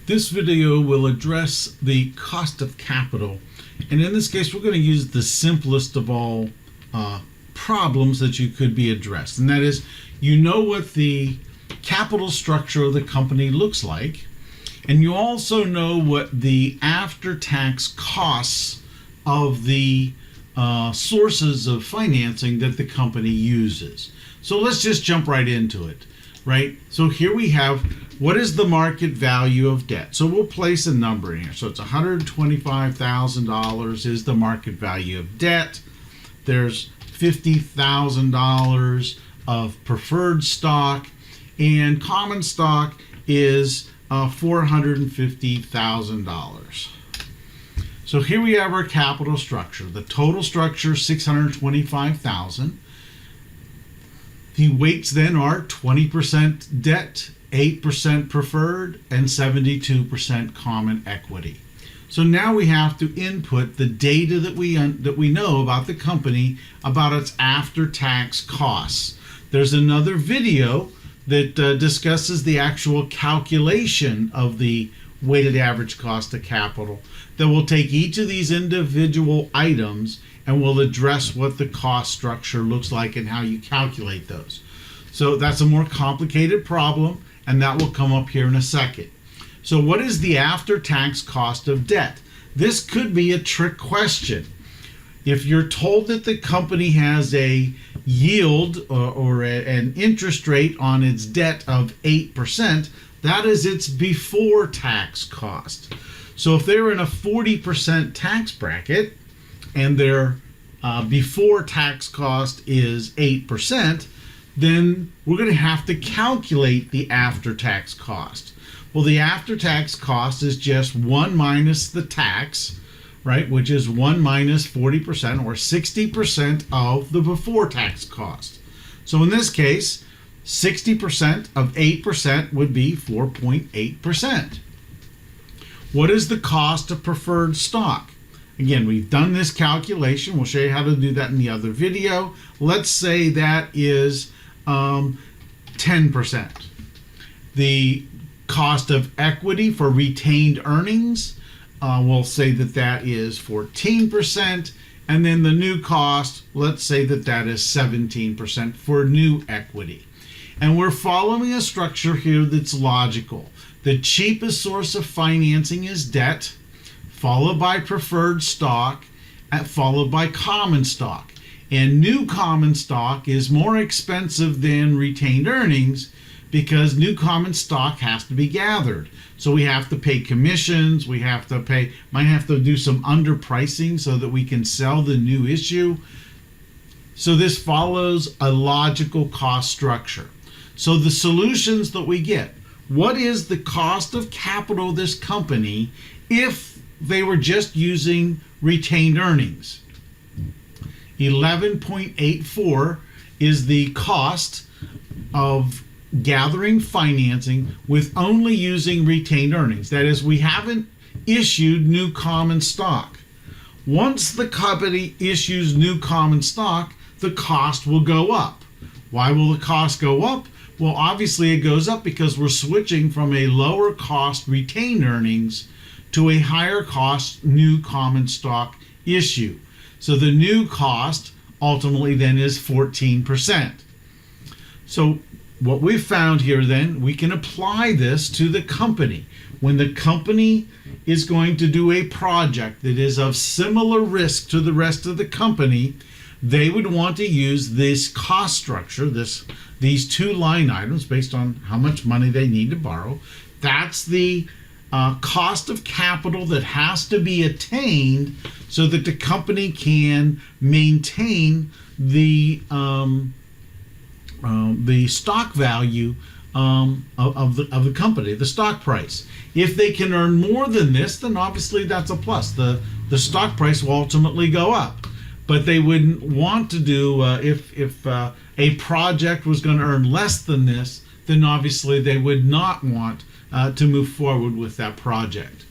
This video will address the cost of capital, and in this case we're going to use the simplest of all problems that you could be addressed, and that is, you know what the capital structure of the company looks like, and you also know what the after-tax costs of the sources of financing that the company uses. So let's just jump right into it, right? So here we have, what is the market value of debt? So we'll place a number in here. So it's $125,000 is the market value of debt. There's $50,000 of preferred stock, and common stock is $450,000. So here we have our capital structure. The total structure is $625,000. The weights then are 20% debt, 8% preferred, and 72% common equity. So now we have to input the data that we know about the company, about its after-tax costs. There's another video that discusses the actual calculation of the weighted average cost of capital, that will take each of these individual items and will address what the cost structure looks like and how you calculate those. So that's a more complicated problem, and that will come up here in a second. So what is the after-tax cost of debt? This could be a trick question. If you're told that the company has a yield or an interest rate on its debt of 8%, that is its before tax cost. So if they're in a 40% tax bracket and their before tax cost is 8%, then we're going to have to calculate the after-tax cost. Well, the after-tax cost is just 1 minus the tax, right, which is 1 minus 40%, or 60% of the before tax cost. So in this case, 60% of 8% would be 4.8%. What is the cost of preferred stock? Again, we've done this calculation. We'll show you how to do that in the other video. Let's say that is 10%. The cost of equity for retained earnings, we'll say that that is 14%. And then the new cost, let's say that that is 17% for new equity. And we're following a structure here that's logical. The cheapest source of financing is debt, followed by preferred stock, followed by common stock. And new common stock is more expensive than retained earnings because new common stock has to be gathered. So we have to pay commissions, we have to pay, might have to do some underpricing so that we can sell the new issue. So this follows a logical cost structure. So the solutions that we get, what is the cost of capital of this company if they were just using retained earnings? 11.84 is the cost of gathering financing with only using retained earnings. That is, we haven't issued new common stock. Once the company issues new common stock, the cost will go up. Why will the cost go up? Well, obviously it goes up because we're switching from a lower cost retained earnings to a higher cost new common stock issue. So the new cost ultimately then is 14%. So what we've found here then, we can apply this to the company. When the company is going to do a project that is of similar risk to the rest of the company, they would want to use this cost structure, these two line items based on how much money they need to borrow. That's the cost of capital that has to be attained so that the company can maintain the stock value of the company, the stock price. If they can earn more than this, then obviously that's a plus. The stock price will ultimately go up. But they wouldn't want to do, if a project was going to earn less than this, then obviously they would not want to move forward with that project.